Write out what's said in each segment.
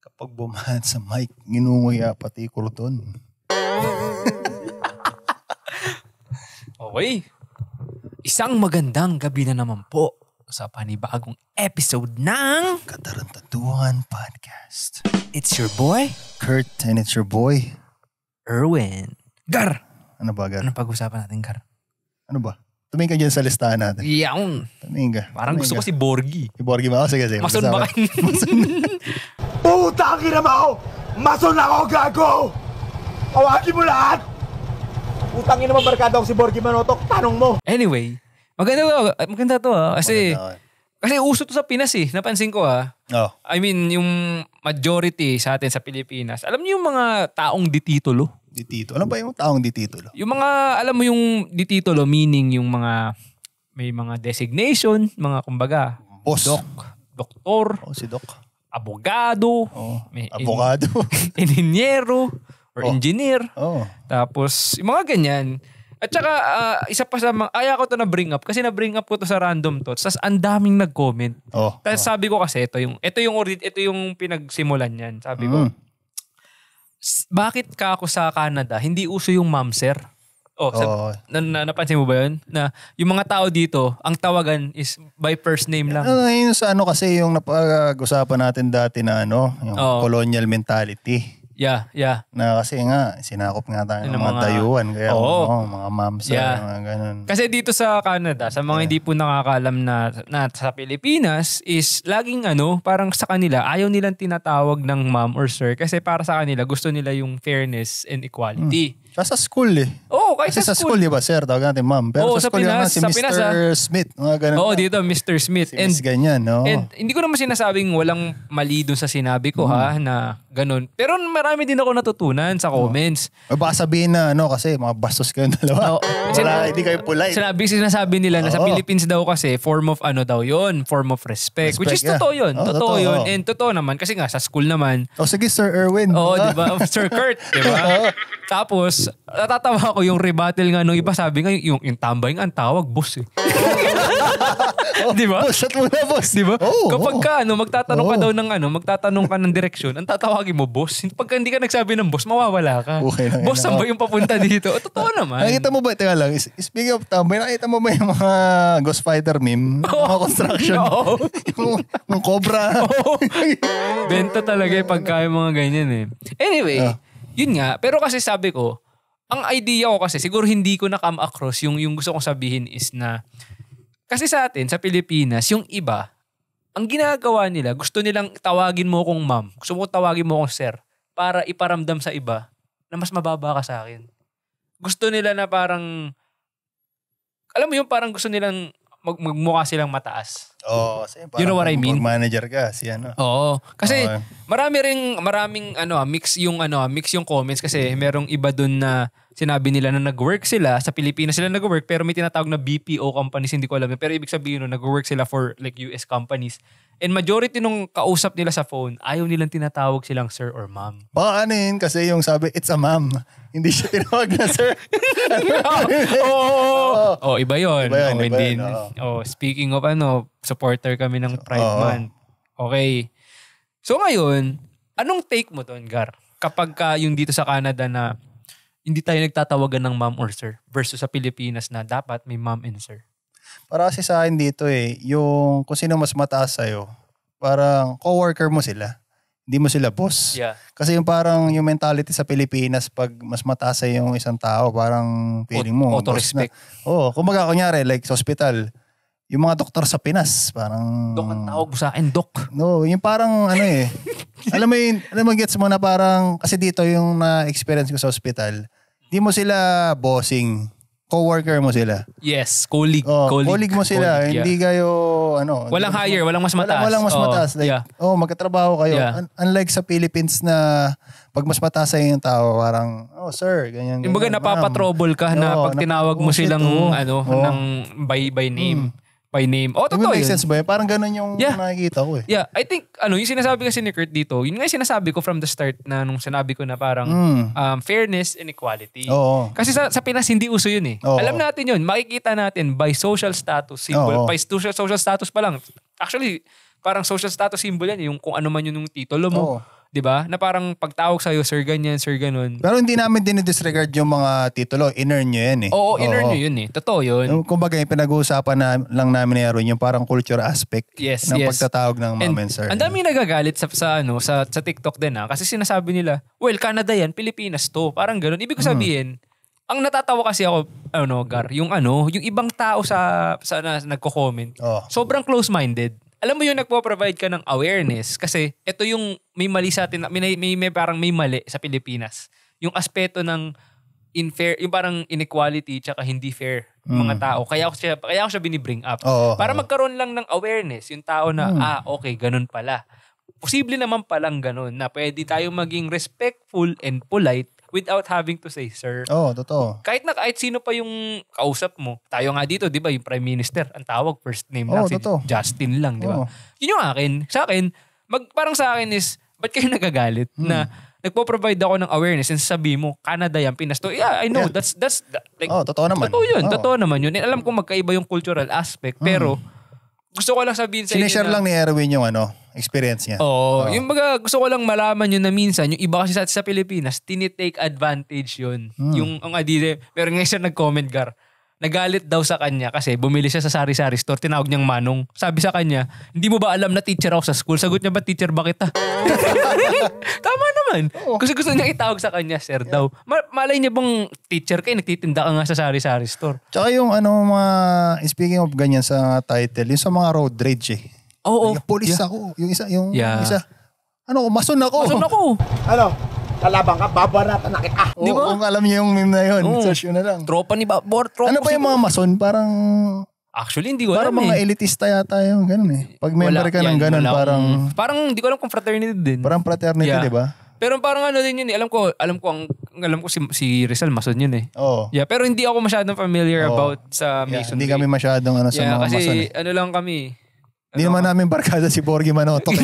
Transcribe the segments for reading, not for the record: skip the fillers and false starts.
Kapag bumahan sa mic, ginunguya pati kurton. Okay. Isang magandang gabi na naman po sa panibagong episode ng Katarantaduhan Podcast. It's your boy, Kurt, and it's your boy, Erwin. Gar! Ano ba, Gar? Ano pag-usapan natin, Gar? Ano ba? Tumingin ka dyan sa listahan natin. Yawn! Tumingin ka. Parang gusto ko si Borgie. Si Borgie ba? Sige. Mason ba kayo? Putang ina mo! Mason ako, gago! Awagin mo lahat! Putang ina mo, barkada ako si Borgie Manotok. Tanong mo! Anyway, maganda to kasi uso to sa Pinas napansin ko Oh. I mean, yung majority sa atin sa Pilipinas, alam niyo yung mga taong dititulo? Dititulo. Ano ba yung taong dititulo? Yung mga, alam mo yung dititulo, meaning yung mga, may mga designation, mga kumbaga, Boss. doktor, Si Doc. abogado, Abogado. engineero, or engineer. Oh. Tapos, yung mga ganyan. At saka, isa pa sa mga, ayaw ko to na-bring up kasi na-bring up ko to sa random thoughts. Tapos, ang daming nag-comment. Tapos, sabi ko kasi, ito yung pinagsimulan yan. Sabi ko, bakit ka ako sa Canada, hindi uso yung ma'am sir? Napansin mo ba yun? Na yung mga tao dito, ang tawagan is by first name lang. Yun sa kasi yung napag-usapan natin dati na yung colonial mentality. Yeah. Na kasi nga, sinakop nga tayo ng mga dayuhan. Kaya mga moms, mga ganun. Kasi dito sa Canada, sa mga hindi po nakakaalam na sa Pilipinas, is laging parang sa kanila, ayaw nilang tinatawag ng ma'am or sir kasi para sa kanila, gusto nila yung fairness and equality. Sa school Oo, kahit kasi sa school, di ba, sir? Tawag natin ma'am. Pero sa school Pinas, si Mr. Smith. Mga ganun. Oo, dito, Mr. Smith. Si Miss ganyan, no? And hindi ko naman sinasabing walang mali dun sa sinabi ko, na ganun. Pero marami din ako natutunan sa comments. O baka sabihin na, kasi mga bastos kayong dalawa. Wala, hindi kayo polite. Sinasabi nila na sa Philippines daw kasi, form of form of respect. Which is totoo yun. Totoo yun. And totoo naman, kasi nga, sa school naman. Sige, Sir Erwin. Oo, di ba? Sir Kurt, di ba? Tapos, natatawa ko yung rebuttal nga nung iba sabi nga, yung tambay nga ang tawag, boss di ba? Boss, shot mo na, boss. Di ba? Kapag ka, magtatanong ka daw magtatanong ka ng direksyon, ang tatawagin mo, boss. Pagka hindi ka nagsabi ng boss, mawawala ka. Okay lang, boss, saan ba yung papunta dito? Totoo naman. Nakita mo ba, teka lang, speaking of tambay, nakita mo ba yung mga Ghost Fighter meme? Mga construction? yung Cobra? Benta talaga pagka yung mga ganyan Anyway, yun nga. Pero kasi sabi ko, ang idea ko kasi, siguro hindi ko na-come across yung gusto kong sabihin is na, kasi sa atin, sa Pilipinas, yung iba, ang ginagawa nila, gusto nilang tawagin mo kong ma'am. Gusto mo tawagin mo kong sir para iparamdam sa iba na mas mababa ka sa akin. Gusto nila na parang, alam mo yung parang gusto nilang magmukha silang mataas. You know what I mean? Manager ka, Oo. Kasi maraming mix yung comments kasi merong iba dun na sinabi nila na nag-work sila sa Pilipinas sila nag-work pero may tinatawag na BPO companies, hindi ko alam pero ibig sabihin nag-work sila for like US companies. And majority nung kausap nila sa phone, ayaw nilang tinatawag silang sir or ma'am. Baka kasi yung sabi, it's a ma'am. Hindi siya tinawag na sir. Iba yun. Iba yun. Speaking of supporter kami ng Pride Month. Okay. So ngayon, anong take mo doon, Gar? Kapag yung dito sa Canada na hindi tayo nagtatawagan ng ma'am or sir versus sa Pilipinas na dapat may ma'am and sir. Para kasi sa akin dito yung kung sino mas mataas sa'yo, parang co-worker mo sila. Hindi mo sila boss. Yeah. Kasi yung parang yung mentality sa Pilipinas, pag mas mataas sa'yo yung isang tao, parang feeling mo. Auto-respect. Kumbaga kunyari, like sa hospital, yung mga doktor sa Pinas, parang... Dok, ang tawag mo sa akin, Dok. No, yung parang alam mo gets mo na parang, kasi dito yung na-experience ko sa hospital, di mo sila bossing. Co-worker mo sila. Yes, colleague. Colleague mo sila. Colleague, hindi kayo, walang higher, walang mas mataas. Walang mas mataas. Like, magkatrabaho kayo. Yeah. Unlike sa Philippines na pag mas mataas sa'yo yung tao, parang, sir, ganyan. Yung baga napapatrouble ka na pag tinawag mo silang, ng by name. by name. Oh, totoo make yun. sense ba yun? Parang ganun yung nakikita ko eh. Yeah, I think, yung sinasabi kasi ni Kurt dito, yun nga yung sinasabi ko from the start na nung sinabi ko na parang fairness and equality. Oo. Kasi sa Pinas, hindi uso yun eh. Oo. Alam natin yun, makikita natin by social status symbol. Oo. By social status pa lang. Actually, parang social status symbol yan, yung kung ano man yun yung titulo mo. Oo. 'Diba? Na parang pagtawag sa'yo, sir ganyan, sir ganun. Pero hindi namin dinidisregard yung mga titulo. In-earn nyo yan eh. Oo, in-earn nyo yun eh. Totoo yun. Kumbaga, yung pinag-uusapan lang namin ni Aaron, yung parang culture aspect ng pagtatawag ng ma'am and sir. Ang daming nagagalit sa TikTok din kasi sinasabi nila, well, Canada yan, Pilipinas to. Parang ganun. Ibig ko sabihin, ang natatawa kasi ako, Gar, yung ibang tao sa nagko-comment, sobrang close-minded. Alam mo yung nagpo-provide ka ng awareness kasi ito yung may mali sa atin, may parang may mali sa Pilipinas. Yung aspeto ng unfair, yung parang inequality tsaka hindi fair ng mga tao. Kaya ako siya binibring up. Para magkaroon lang ng awareness yung tao na okay, ganun pala. Posible naman palang ganun na pwede tayong maging respectful and polite without having to say, sir. Totoo. Kahit sino pa yung kausap mo. Tayo nga dito, di ba, yung Prime Minister, ang tawag, first name lang, si Justin lang, di ba? Yun yung akin. Sa akin, parang sa akin is, ba't kayo nagagalit na nagpo-provide ako ng awareness and sabi mo, Canada yan, Pinas to. Yeah, I know. That's like, totoo naman. Totoo yun. Totoo naman yun. And alam ko magkaiba yung cultural aspect, pero gusto ko lang sabihin sa inyo sinishare lang ni Erwin yung experience niya. Yung gusto ko lang malaman yun na minsan, yung iba kasi sa Pilipinas, tinitake advantage yun. Yung ang adide, pero ngayon siya nag-comment, Gar, nagalit daw sa kanya kasi bumili siya sa sari-sari store, tinawag niyang Manong. Sabi sa kanya, hindi mo ba alam na teacher ako sa school? Sagot niya ba, teacher ba kita? Tama naman. Kasi gusto niya itawag sa kanya, sir daw. Malay niya bang teacher kayo, nagtitinda ka nga sa sari-sari store. Tsaka yung speaking of ganyan sa title, yung sa mga road rage eh. Police ako. Yung isa. Mason ako. Kalaban ka, babaratan na kita. Di ba? Kung alam niyo yung meme na yun, search yun na lang. Tropa ni Babor. Tropa ano ba yung mga mason? Parang... Actually, hindi ko alam parang mga elitista yata yung ganun eh. Pag member ka ng ganun, parang hindi ko alam kung fraternity din. Parang fraternity, di ba? Pero parang din yun eh. Alam ko si Rizal Mason yun eh. Yeah, pero hindi ako masyadong familiar about sa Mason. Hindi kami masyadong sa mga kasi Mason eh. lang kami. Hindi naman namin barkada si Borgie Manotok.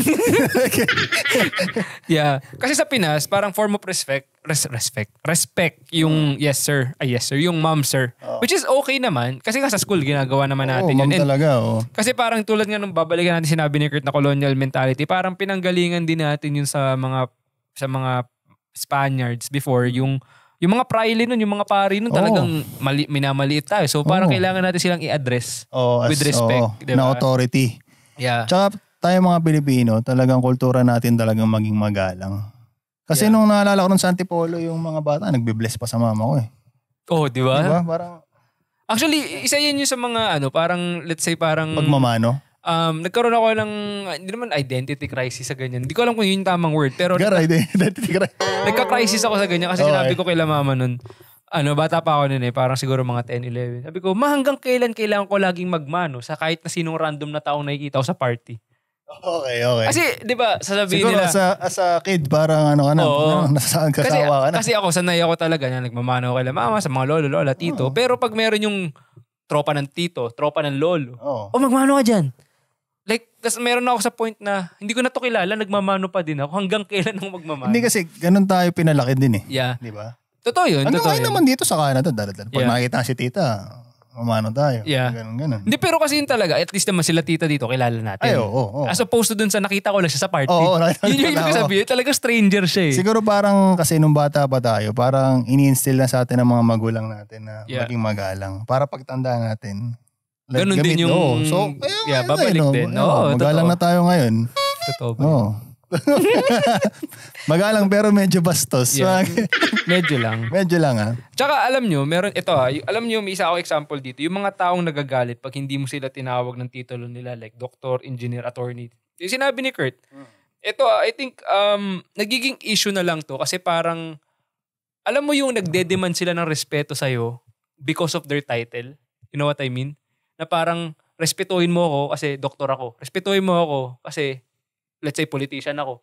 Yeah. Kasi sa Pinas, parang form of respect yung yes sir, yung ma'am sir. Which is okay naman. Kasi sa school, ginagawa naman natin yun. Ma'am talaga. Kasi parang tulad nga nung babalikan natin sinabi ni Kurt na colonial mentality, parang pinanggalingan din natin yun sa mga Spaniards before, yung mga praile nun, yung mga pari nun, talagang minamaliit tayo. So parang kailangan natin silang i-address with respect. Diba? Na authority. Yeah. Tsaka tayo mga Pilipino, talagang kultura natin talagang maging magalang. Kasi nung naalala ko nun sa Antipolo, yung mga bata, nagbe-bless pa sa mama ko eh. Di ba? Diba? Parang... Actually, isa yun yung sa mga parang, let's say parang... Pagmamano? Nagkaroon ako ng, hindi naman identity crisis sa ganyan. Hindi ko alam kung yun yung tamang word. Pero identity crisis. Nagka-crisis ako sa ganyan kasi sinabi ko kay mama nun, bata pa ako nun eh, parang siguro mga 10, 11. Sabi ko, hanggang kailan kailangan ko laging magmano sa kahit na sinong random na taong nakikita ko sa party? Okay. Kasi, di ba, sasabihin siguro nila... Siguro as a kid, parang nasasaan kasawa ka na. Kasi ako, sanay ako talaga na nagmamano kay mama, sa mga lolo, lola, tito. Pero pag meron yung tropa ng tito, tropa ng lolo, magmano ka dyan. Like, kasi meron ako sa point na hindi ko na to kilala, nagmamano pa din ako. Hanggang kailan ako magmamano? Hindi kasi, ganun tayo pinalaki din eh. Yeah. Di ba? Totoo yun. Hanggang ngayon naman dito sa Canada, pag nakita si tita, mamano tayo. Yeah. Ganun. Hindi, pero kasi yun talaga, at least naman sila tita dito, kilala natin. As opposed to dun sa nakita ko lang siya sa party. Yun yung ibig sabihin, talaga stranger siya eh. Siguro parang kasi nung bata pa tayo, parang ini-instill na sa atin ng mga magulang natin na maging magalang. Para pagtanda natin, ganun din yung... So, babalik din. Magalang na tayo ngayon. Totoo ba? Magalang pero medyo bastos. Yeah. Medyo lang. Medyo lang ha. Tsaka alam nyo, meron ito alam nyo, may isa ako example dito. Yung mga taong nagagalit pag hindi mo sila tinawag ng titulo nila like doctor, engineer, attorney. Yung sinabi ni Kurt, ito I think nagiging issue na lang to kasi parang alam mo yung nagde-demand sila ng respeto sa'yo because of their title. You know what I mean? Na parang respetuhin mo ako kasi doktor ako. Respetuhin mo ako kasi let's say politician ako.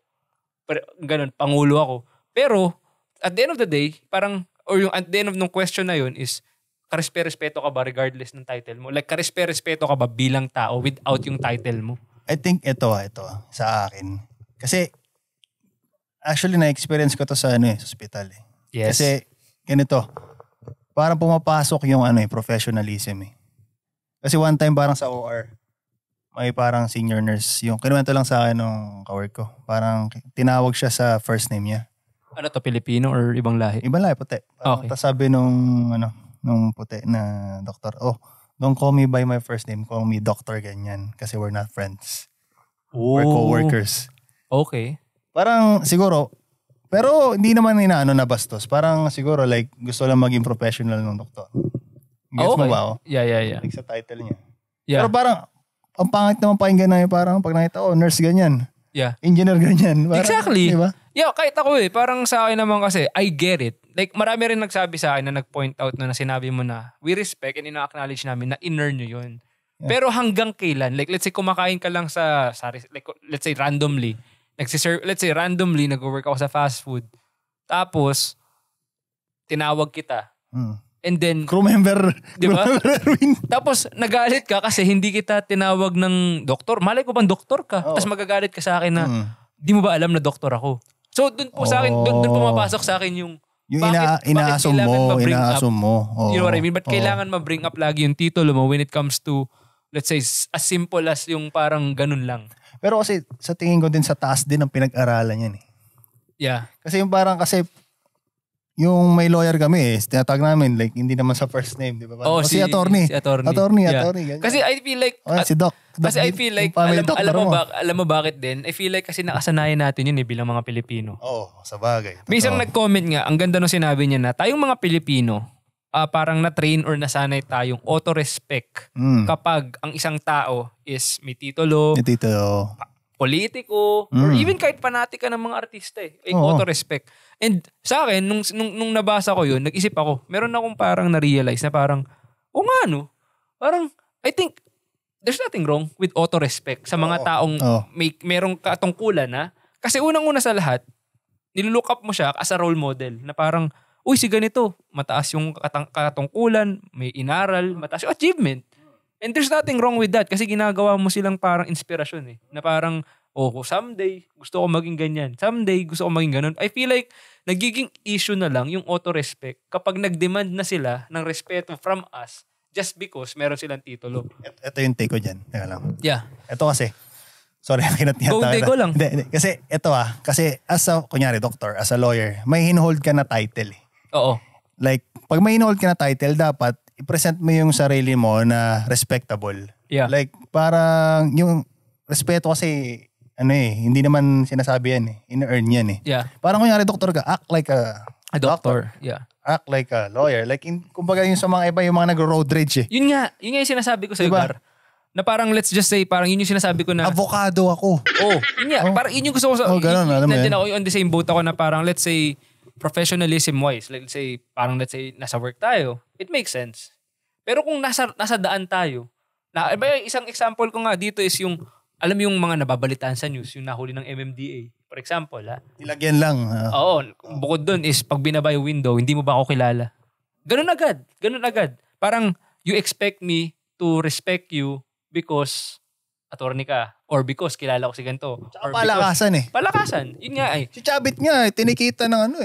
Ganun, pangulo ako. Pero at the end of the day, parang or yung at the end of ng question na yun is karespeto ka ba regardless ng title mo? Like karespeto ka ba bilang tao without yung title mo? I think ito sa akin. Kasi actually na-experience ko to sa sa hospital eh. Yes. Kasi ganito, parang pumapasok yung professionalism eh. Kasi one time parang sa OR, may parang senior nurse. Yung kinuwento lang sa akin nung kawork ko. Parang tinawag siya sa first name niya. Ano to, Pilipino or ibang lahi? Ibang lahi, puti. Okay. Tapos sabi nung puti na doktor, don't call me by my first name, call me doctor, ganyan. Kasi we're not friends. We're co-workers. Okay. Parang siguro, pero hindi naman inaano na bastos. Parang siguro like gusto lang maging professional ng doktor. Gets mo ba? Yeah. Like sa title niya. Yeah. Pero parang, ang pangit naman pakinggan na yun, parang pag nakita nurse ganyan. Yeah. Engineer ganyan. Parang, exactly. Diba? Yeah, kahit ako parang sa akin naman kasi, I get it. Like, marami rin nagsabi sa akin na nag-point out na sinabi mo na, we respect and ina-acknowledge namin na in-earn nyo yun. Yeah. Pero hanggang kailan? Like, let's say, kumakain ka lang like, let's say, randomly. Let's say, randomly, nag-work ako sa fast food. Tapos, tinawag kita. And then, crew member. Diba? Tapos, nagalit ka kasi hindi kita tinawag ng doktor. Malay ko bang doktor ka? Tapos magagalit ka sa akin na, di mo ba alam na doktor ako? So, dun po sa akin, dun pumapasok sa akin yung ina-assume mo. You know what I mean? But kailangan ma-bring up lagi yung titulo mo when it comes to, let's say, as simple as yung parang ganun lang. Pero kasi, sa tingin ko din sa taas din ang pinag-aralan yan eh. Yeah. Kasi yung parang, yung may lawyer kami tinatag namin, like, hindi naman sa first name, di ba? Si attorney. Attorney. Kasi I feel like, si Doc. Kasi I feel like, alam mo bakit din? I feel like kasi nakasanayan natin yun bilang mga Pilipino. Sa bagay. May isang nag-comment nga, ang ganda nung sinabi niya na, tayong mga Pilipino, parang na-train or nasanay tayong auto-respect kapag ang isang tao is may titulo, politiko, or even kahit fanatic ka ng mga artista auto-respect. And sa akin, nung nabasa ko yun, nag-isip ako, meron akong parang na-realize na parang, parang, I think, there's nothing wrong with auto-respect sa mga taong merong katungkulan na, kasi unang-una sa lahat, nilook up mo siya as a role model, na parang, si ganito, mataas yung katungkulan, may inaral, mataas yung achievement. And there's nothing wrong with that, kasi ginagawa mo silang parang inspirasyon na parang, someday, gusto ko maging ganyan. Someday, gusto ko maging ganun. I feel like, nagiging issue na lang yung auto-respect kapag nag-demand na sila ng respeto from us just because meron silang titulo. Ito yung take ko dyan. Teka lang. Yeah. Ito kasi, sorry, take ko lang. Hindi, kasi ito kasi as a, kunyari, doctor, as a lawyer, may hinhold ka na title. Oo. Like, pag may hinhold ka na title, dapat i-present mo yung sarili mo na respectable. Yeah. Like, parang yung respeto kasi, hindi naman sinasabi yan in-earn yan Yeah. Parang kunyari doktor ka, act like a doctor. Yeah. Act like a lawyer. Like, kumbaga yung sa mga iba, yung mga nag-road rage Yun nga yung sinasabi ko sa Gar. Na parang let's just say, parang yun yung sinasabi ko na, avocado ako. Yun nga. Parang yun yung gusto ko sa, ganun, alam mo ako on the same boat ako na parang let's say, professionalism wise, let's say, nasa work tayo, it makes sense. Pero kung nasa daan tayo, isang example ko nga dito is yung, alam yung mga nababalitaan sa news, yung nahuli ng MMDA. For example, Ilagyan lang. Oo. Bukod dun is, pag binaba yung window, hindi mo ba ako kilala? Ganun agad. Parang, you expect me to respect you because attorney ka. Or because kilala ko si ganito. Tsaka palakasan Palakasan. Yun nga Si Chabit nga, tinikita ng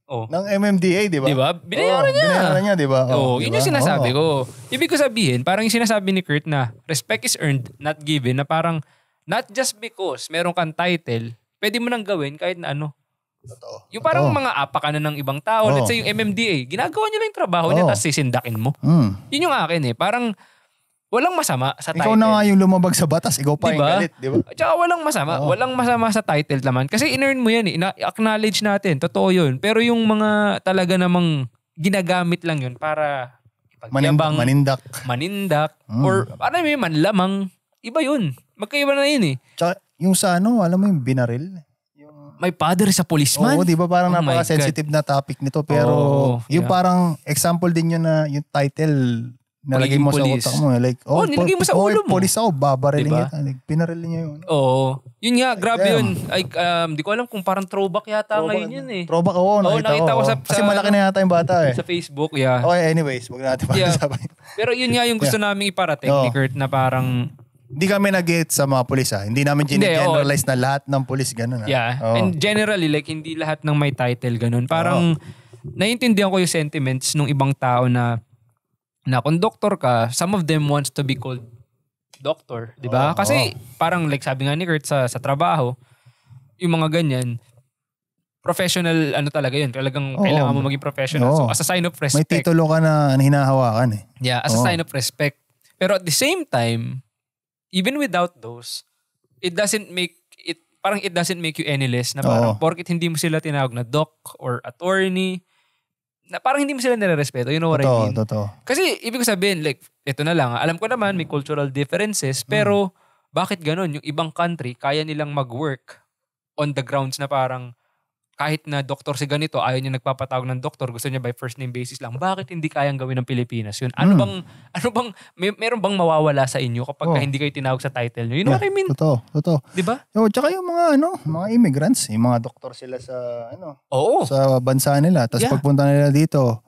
ng MMDA, di ba? Di ba? Binayaran niya, di ba? Yun yung sinasabi ko. Ibig ko sabihin, parang yung sinasabi ni Kurt na respect is earned, not given, na parang not just because meron kang title, pwede mo nang gawin kahit na Totoo. Yung parang mga apa ka na ng ibang tao, let's say yung MMDA, ginagawa niya lang yung trabaho niya tapos sisindakin mo. Yun yung akin parang walang masama sa title. Ikaw na nga yung lumabag sa batas, ikaw pa yung galit, di ba? At saka walang masama sa title naman. Kasi in-earn mo yan acknowledge natin, totoo yun. Pero yung mga talaga namang ginagamit lang yun para ipagyabang, manindak, or ano yung manlamang, iba yun. Magkaiba na yun Tsaka yung sa alam mo yung binaril? May father sa policeman? Oo, di ba parang napaka-sensitive na topic nito. Pero yung parang example din yun na yung title nalagay mo sa utak mo. Like, nilagay mo sa ulo mo. Police ako, babarilin kita. Like, pinaril niya yun. Oo. Yun nga, grabe yun. Di ko alam kung parang throwback yata ngayon yun Throwback, nakita ko. Kasi malaki na yata yung bata Sa Facebook, yeah. Okay, anyways, wag natin pag-usapan. Pero yun nga yung gusto naming iparating ni Kurt na parang hindi kami nag-get sa mga pulis Hindi namin generalize na lahat ng pulis ganun Yeah. And generally, like, hindi lahat ng may title ganun. Parang, naiintindihan ko yung sentiments ng ibang tao na kung doktor ka, some of them wants to be called doctor, 'di ba? Kasi parang like sabi nga ni Kurt sa trabaho, yung mga ganyan, professional talaga yun. Talagang kailangan mo maging professional. So as a sign of respect. May titulo ka na hinahawakan eh. Yeah, as a sign of respect. Pero at the same time, even without those, it doesn't make you any less na parang porket hindi mo sila tinawag na doc or attorney, na parang hindi mo sila nire-respeto. You know what I mean? Totoo. Kasi ibig sabihin, like, ito na lang. Alam ko naman may cultural differences, pero bakit ganun? Yung ibang country, kaya nilang mag-work on the grounds na parang kahit na doktor si ganito, ayaw niya nagpapatawag ng doktor, gusto niya by first name basis lang. Bakit hindi kayang gawin ng Pilipinas yun? Ano bang meron bang mawawala sa inyo kapag hindi kayo tinawag sa title niyo? You know what I mean? Totoo. 'Di ba? Tsaka yung mga immigrants, yung mga doktor sila sa sa bansa nila. Tapos pagpunta nila dito,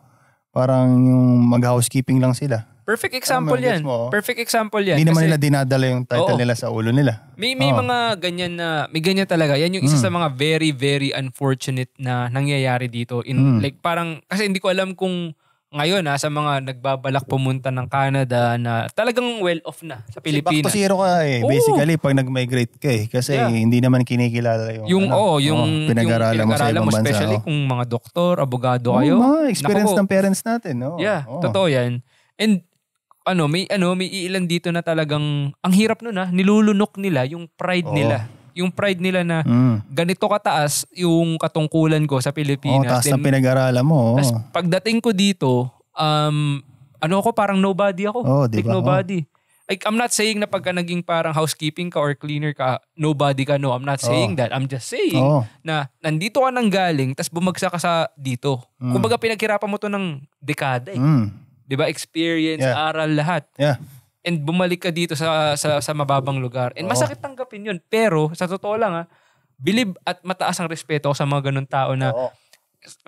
parang yung mag-housekeeping lang sila. Perfect example yan. Perfect example yan. Hindi naman nila dinadala yung title nila sa ulo nila. May mga ganyan may ganyan talaga. Yan yung isa sa mga very, very unfortunate na nangyayari dito. Like parang, kasi hindi ko alam kung ngayon sa mga nagbabalak pumunta ng Canada na talagang well-off na sa Pilipinas. Back to zero ka eh. Basically, pag nag-migrate ka eh. Kasi hindi naman kinikilala yung pinag-aralan mo sa ibang bansa. Especially kung mga doktor, abogado kayo. Mga experience ng parents natin. Totoo yan. And may iilan dito na talagang ang hirap nun nilulunok nila yung pride nila. Yung pride nila na ganito kataas yung katungkulan ko sa Pilipinas. Taas ang pinag-aralan mo. Tapos pagdating ko dito, ako parang nobody ako. Diba? Like nobody. Like I'm not saying na pagka naging parang housekeeping ka or cleaner ka, nobody ka. No, I'm not saying that. I'm just saying na nandito ka nang galing tapos bumagsak ka sa dito. Kumbaga pinaghirapan mo to ng dekada eh. 'Di ba? Experience, aral, lahat. Yeah. And bumalik ka dito sa mababang lugar. And masakit tanggapin 'yun. Pero sa totoo lang believe at mataas ang respeto sa mga ganun tao na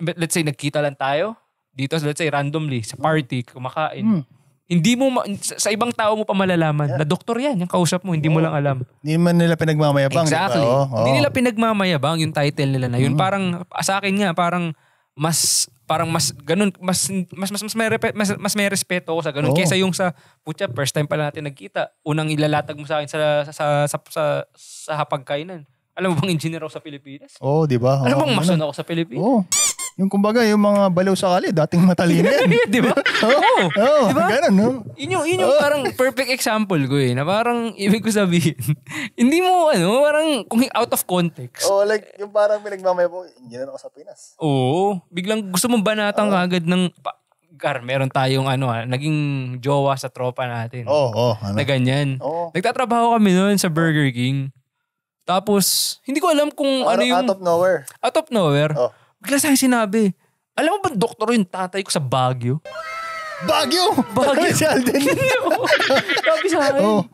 let's say nagkita lang tayo dito, let's say randomly sa party, kumakain. Hindi mo sa ibang tao mo pa malalaman na doktor 'yan, yung kausap mo, hindi mo lang alam. Hindi man nila pinagmamayabang. Exactly. Hindi nila pinagmamayabang yung title nila na yun. Parang sa akin nga parang mas ganun, mas may respeto ako sa ganun kaysa yung sa putya first time pala natin nagkita, unang ilalatag mo sa akin sa hapagkainan. Alam mo bang engineer ako sa Pilipinas? Di ba? Alam mo bang mason ako sa Pilipinas? Yung kumbaga, yung mga baliw sa kali, dating matalino yan. Di ba? Diba? Ganun, no? Yun yung parang perfect example ko na parang ibig ko sabihin, hindi mo, parang kung out of context. Like yung parang pinagmamaya po, hindi na ako sa Pinas. Biglang gusto mong banatang kagad ng, meron tayong naging jowa sa tropa natin. Na ganyan. Nagtatrabaho kami noon sa Burger King. Tapos, hindi ko alam kung yung... Out of nowhere. Out of nowhere. Bigla sa akin sinabi, alam mo ba doktor yung tatay ko sa Baguio? Baguio? Si Alden. Sabi sa akin.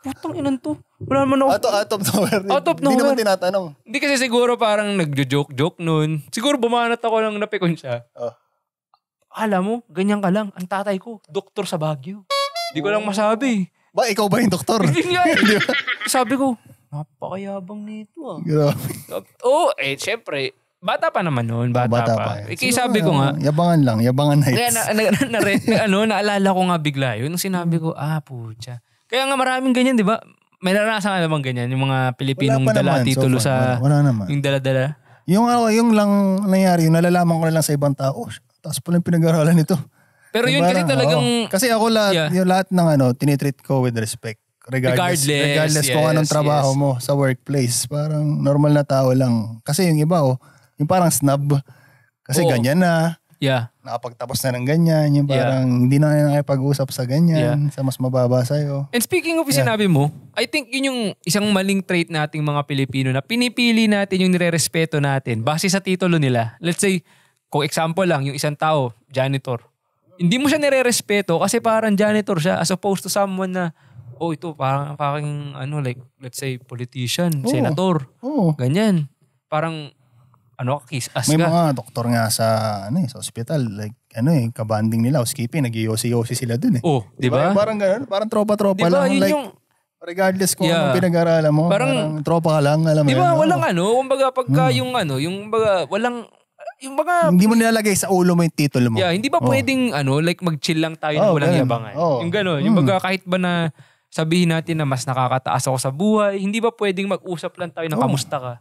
Putang inan to. Wala naman ako. Out of nowhere. Out of nowhere. Hindi naman tinatanong. Hindi kasi siguro parang nagjo-joke nun. Siguro bumanat ako lang napikon siya. Alam mo, ganyan ka lang. Ang tatay ko, doktor sa Baguio. Hindi ko lang masabi. Ba, ikaw ba yung doktor? Hindi nga. Sabi ko, napakayabang nito syempre, bata pa naman noon, bata pa. Sabi ko nga, yabangan heights. Kaya naalala ko nga bigla yun. Nung sinabi ko, putya. Kaya nga maraming ganyan, di ba? May naranasan ka naman ganyan, yung mga Pilipinong dala titulo sa, wala naman. Yung dala-dala. Yung lang nangyari, yung nalalaman ko na lang sa ibang tao, tapos pala yung pinag-aralan nito. Pero yun kasi talagang... Kasi ako lahat ng tinitreat ko with respect. Regardless kung anong trabaho mo sa workplace. Parang normal na tao lang. Kasi yung iba, yung parang snob. Kasi ganyan na. Yeah. Nakapagtapos na ng ganyan. Yung parang hindi na nakipag-usap sa ganyan. Sa mas mababa sa'yo. And speaking of sinabi mo, I think yun yung isang maling trait nating mga Pilipino na pinipili natin yung nire-respeto natin base sa titulo nila. Let's say, kung example lang, yung isang tao, janitor. Hindi mo siya nire-respeto kasi parang janitor siya as opposed to someone na ito parang like let's say politician, senator. Ganyan. Parang kiss as may mga doktor nga sa sa ospital like kabanding nila housekeeping, nag-yosi-yosi sila dun di ba? Parang ganoon, parang tropa-tropa lang like yung, regardless kung anong pinag-aralan mo, parang tropa ka lang, alam mo. Di ba? Walang kumbaga pagka yung walang yung mga hindi mo nilalagay sa ulo mo yung titulo mo. Yeah, hindi ba pwedeng like mag-chill lang tayo na walang yabangan. Yung gano'n, yung baga kahit ba na sabihin natin na mas nakakataas ako sa buhay. Hindi ba pwedeng mag-usap lang tayo na kamusta ka?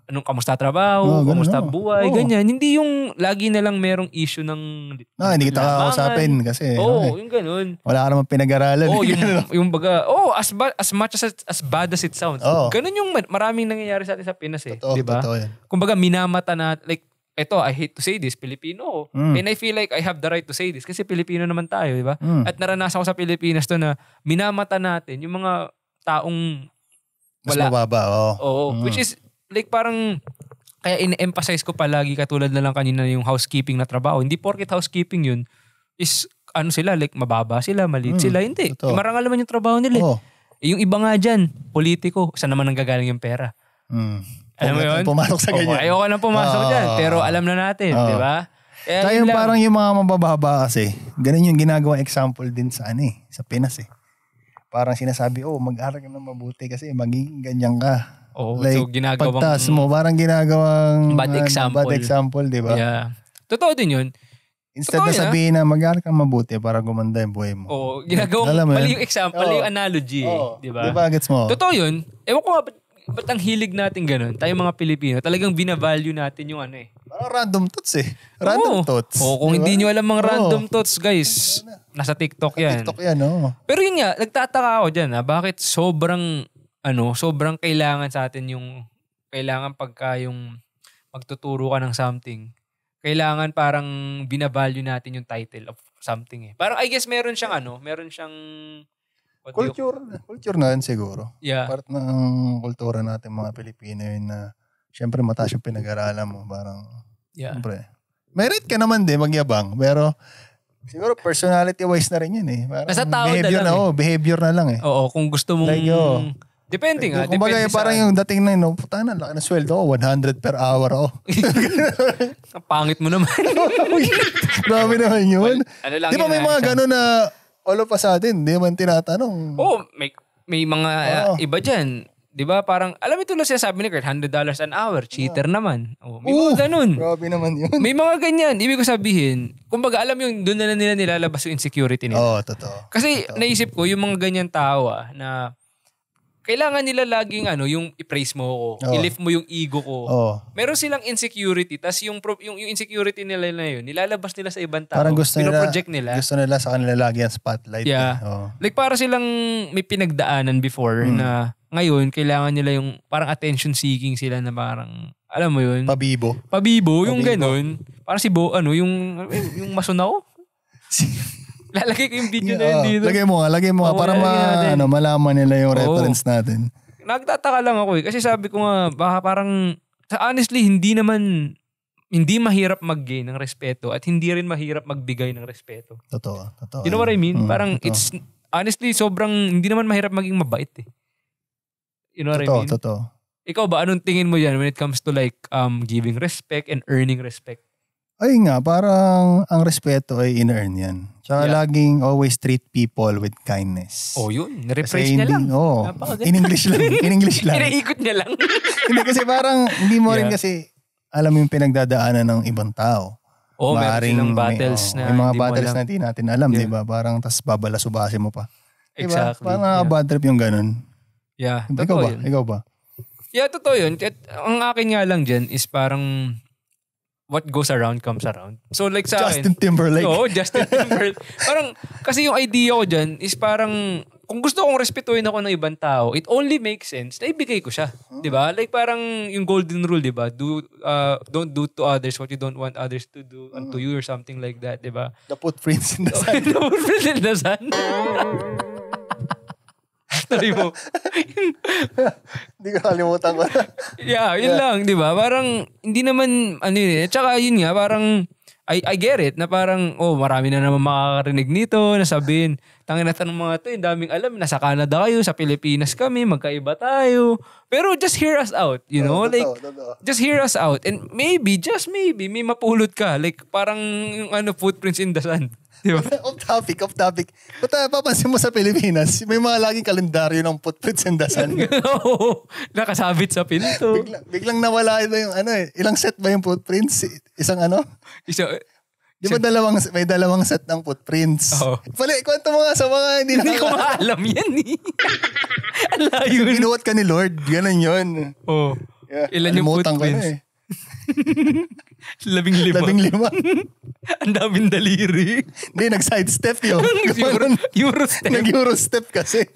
Anong kamusta trabaho, kamusta buhay, ganyan. Hindi yung lagi na lang merong issue ng hindi kita kakausapin kasi. Yung ganun. Wala ka naman pinag-aralan. Yung baga, as much as bad as it sounds. Ganun yung maraming nangyayari sa atin sa Pinas eh. Totoo, diba? Kumbaga minamata na, like, eto, I hate to say this, Pilipino ako. And I feel like I have the right to say this kasi Pilipino naman tayo, di ba? At naranasan ko sa Pilipinas to na minamata natin yung mga taong wala. Mas mababa, which is, like parang, kaya in-emphasize ko palagi katulad na lang kanina yung housekeeping na trabaho. Hindi porket housekeeping yun is sila, like mababa sila, maliit sila. Hindi. Marangal naman yung trabaho nila. Yung iba nga dyan, politiko, saan naman nanggagaling yung pera? Alam mo yun? Pumasok sa ganyan. Ayoko na pumasok dyan, pero alam na natin, di ba? Kaya yung parang yung mga mabababa kasi, ganun yung ginagawa example din sa sa Pinas eh. Parang sinasabi, mag-aral ka na mabuti kasi magiging ganyan ka. Like, so ginagawang pagtas mo, parang ginagawang bad example, di ba? Yeah. Totoo din yun. Instead na sabihin na mag-aral ka mabuti para gumanda yung buhay mo. Ginagawang mali yung example, mali yung analogy. Di ba? Di ba, gets mo? Totoo yun. Ewan ko nga, ba't ang hilig natin ganun? Tayo mga Pilipino, talagang binavalue natin yung Parang random thoughts eh. Random thoughts. Kung hindi nyo alam mga random thoughts, guys, nasa TikTok yan. Pero yun nga, nagtataka ako dyan, bakit sobrang kailangan sa atin kailangan pagka yung magtuturo ka ng something, kailangan parang binavalue natin yung title of something eh. Parang I guess meron siyang culture na yun siguro. Yeah. Part ng kultura natin mga Pilipino yun na syempre mataas yung pinag-aralan mo. Parang, syempre, merit ka naman din magyabang, pero siguro personality-wise na rin yun eh. Parang nasa tao behavior na lang behavior na lang eh. Oo, kung gusto mong... Depende nga. Kumbaga parang yung dating na yun, puta na, laki na sweldo ko, 100 per hour. Ang pangit mo naman. Grabe naman yun. Di ba may mga gano'n na all of us atin, di man tinatanong. May mga iba dyan. Di ba parang, alam ito lang sinasabi ni Kurt, $100 an hour, cheater naman. May mga ganun. Grabe naman yun. May mga ganyan. Ibig ko sabihin, kumbaga alam yung doon na nila nilalabas yung insecurity nila. Totoo. Kasi naisip ko, yung mga ganyan tao na kailangan nila laging yung i-praise mo ko, i-lift mo yung ego ko. Meron silang insecurity, tas yung insecurity nila na yun, nilalabas nila sa ibang tao. Parang gusto nila sa kanila lagi ang spotlight. Yeah. Like para silang may pinagdaanan before na ngayon, kailangan nila yung parang attention seeking sila na parang, alam mo yun? Pabibo, yung ganun. Parang si yung mason ako. Lalagay ko yung video na yun dito. Lagay mo nga para malaman nila yung reference natin. Nagtataka lang ako kasi sabi ko nga, baka parang, honestly, hindi mahirap mag-gain ng respeto at hindi rin mahirap magbigay ng respeto. Totoo. You know what I mean? Parang it's, honestly, sobrang, hindi naman mahirap maging mabait eh. You know what I mean? Totoo. Ikaw ba, anong tingin mo yan when it comes to like giving respect and earning respect? Ay nga, parang ang respeto ay in-earn yan. Tsaka laging always treat people with kindness. Yun. Na-rephrase niya lang. In English lang. Inaikot niya lang. Hindi kasi parang, hindi mo rin kasi alam yung pinagdadaanan ng ibang tao. Meron silang battles na may mga battles na hindi natin alam, di ba? Parang tas babalasubase mo pa. Diba? Exactly. Parang bad trip yung ganun. Yeah, Ikaw ba? Yeah, totoo yun. Ang akin nga lang dyan is parang what goes around comes around. So like sa Justin Timberlake. Justin Timberlake. Parang, kasi yung idea ko dyan is parang, kung gusto kong respetuhin ako ng ibang tao, it only makes sense na ibigay ko siya. Diba? Like parang yung golden rule, diba? Don't do to others what you don't want others to do unto you or something like that, diba? The footprints in the sun. The footprints in the sun. Sorry mo. Hindi ko kalimutan ko. Yun lang, di ba? Parang, hindi naman, tsaka yun nga, parang, I get it, na parang, marami na naman makakarinig nito, nasabihin, tangin na tanong mga to, yung daming alam, nasa Canada kayo, sa Pilipinas kami, magkaiba tayo. Pero just hear us out, you know? Just hear us out. And maybe, just maybe, may mapulot ka. Like, parang yung footprints in the sun. Diba? Off topic. But papansin mo sa Pilipinas, may mga laging kalendaryo ng footprints in the sun. Nakasabit sa pinto. Biglang nawala ito yung ilang set ba yung footprints? Isang Di ba may dalawang set ng footprints? Oo. Pala, kwento mo nga sa mga hindi ko maalam yan eh. Alayo. Binuhat ka ni Lord. Ganun yun. Oo. Yeah. Ilan yung footprints? 15. Ang daming daliri. Hindi, nag-sidestep yun. Eurostep. Nag-Eurostep kasi.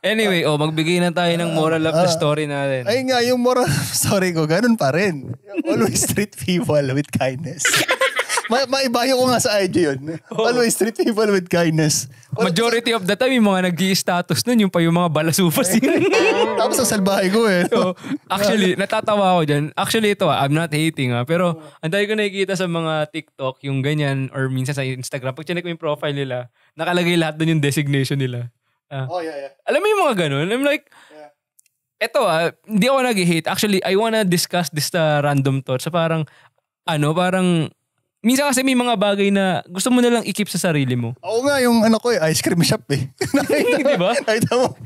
Anyway, magbigay na tayo ng moral of the story natin. Ay nga, yung moral of the story ko, ganun pa rin. Always treat people with kindness. Maibayo ko nga sa IG yun. Always treat people with kindness. Majority of the time, yung mga nag-i-status nun, yung pa yung mga balasupas yun. Tapos ang salbahe ko eh. So, actually, natatawa ako dyan. Actually, ito I'm not hating pero ang dahil ko nakikita sa mga TikTok, yung ganyan, or minsan sa Instagram, pag chinek ko yung profile nila, nakalagay lahat dun yung designation nila. Yeah. Alam mo yung mga ganun? I'm like, eto hindi ako nag-hate. Actually, I wanna discuss this random thought. So parang, minsan kasi may mga bagay na gusto mo na lang i-keep sa sarili mo. Oo nga, yung ice cream shop eh. Di ba? Nakita mo?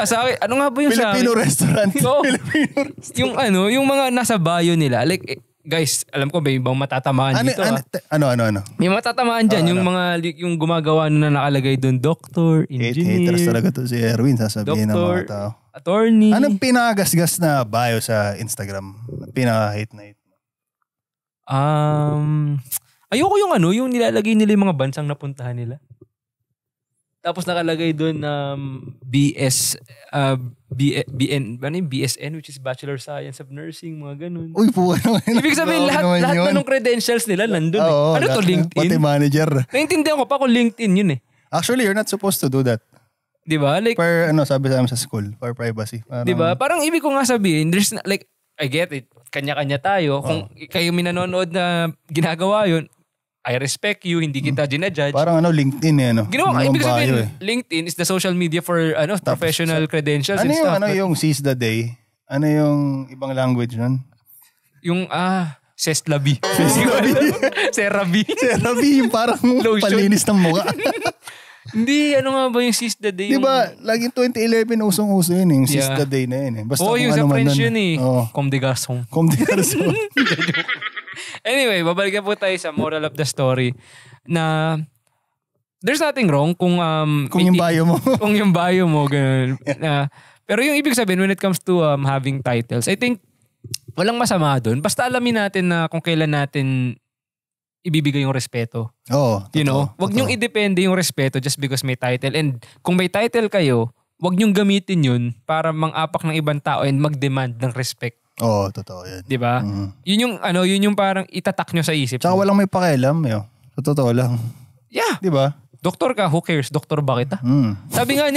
Sa akin, ano nga ba yung Filipino restaurant. Filipino restaurant. Yung mga nasa bio nila, like, guys, alam ko may ibang matatamaan dito. Ano? May matatamaan dyan. Yung gumagawa na nakalagay doon, doctor, engineer. Haters talaga to si Erwin, sasabihin ng mga tao. Attorney. Anong pinagasgas na bio sa Instagram? Pinaka-hate na hate? Ayoko yung nilalagay nila yung mga bansang napuntahan nila. Tapos nakalagay doon BSN, which is Bachelor Science of Nursing, mga ganun. Uy, po ano. Ibig sabihin, lahat na ng credentials nila nandun. Ano to, LinkedIn? Pati manager. Naintindihan ko pa kung LinkedIn yun eh. Actually, you're not supposed to do that. Diba? Like, sabi sa school, for privacy. Diba? Parang ibig ko nga sabihin, there's like, I get it. Kanya-kanya tayo. Kung kayo minanonood na ginagawa yun, I respect you, hindi kita ginajudge. Parang LinkedIn ibig sabihin, LinkedIn is the social media for professional credentials and stuff. Yung seize the day? Ano yung ibang language nun? Yung, Seslabi. Serabi. Serabi, yung parang palinis ng mukha. Hindi, ano nga ba yung seize the day? Diba, laging 2011 usong-uso yun yung seize the day na yun. Basta yung sa French yun eh. Comme des garçons. Comme des garçons. Anyway, babalikan po tayo sa moral of the story na there's nothing wrong kung yung bio mo. Kung yung bio mo, ganun. Pero yung ibig sabihin when it comes to having titles, I think walang masama doon. Basta alamin natin na kung kailan natin ibibigay yung respeto. You know? Wag niyong idepende yung respeto just because may title. And kung may title kayo, wag niyong gamitin yun para mang-apak ng ibang tao and mag-demand ng respect. Totoo yan. Diba? Yun yung parang itatak nyo sa isip. Tsaka walang may pakialam. Sa totoo lang. Yeah. Diba? Doktor ka, who cares? Doktor ba kita? Sabi nga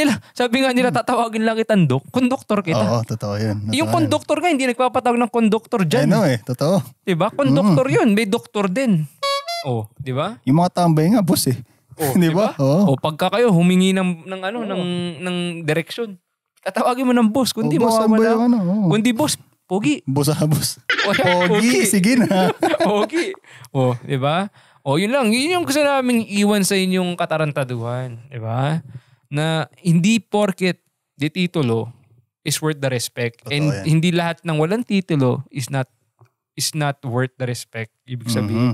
nila, tatawagin lang kitang konduktor kita. Oo, totoo yun. Yung konduktor ka, hindi nagpapatawag ng konduktor dyan. Totoo. Diba? Konduktor yun, may doktor din. Diba? Yung mga tambay nga, boss eh. Diba? Pagka kayo humingi ng direksyon, tatawagin mo ng boss. Kundi boss, kundi boss, pogi. Boss. Pogi, sige na. Pogi. Diba? Yun lang. Yun yung gusto namin iwan sa inyong katarantaduhan. Diba? Na hindi porket di titulo is worth the respect. Totoo and yan. Hindi lahat ng walang titulo is not worth the respect. Ibig sabihin.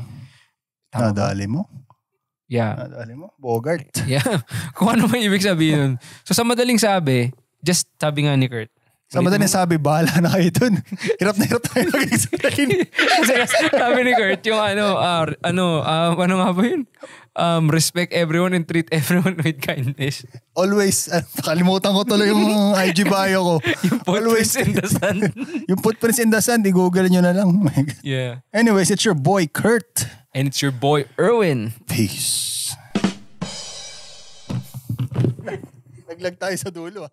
Nadali mo? Yeah. Nadali mo? Bogart. Yeah. Kung ano man ibig sabihin nun. So sa madaling sabi, just sabi nga ni Kurt, sa madaling sabi, bahala na kayo dun. Hirap na hirap tayo mag-explain. Sabi ni Kurt, yung ano nga ba yun? Respect everyone and treat everyone with kindness. Always, nakalimutan ko tuloy yung IG bio ko. Yung footprints in the sun. Yung footprints in the sun, i-google nyo na lang. Yeah. Anyways, it's your boy Kurt. And it's your boy Erwin. Peace. Naglag tayo sa dulo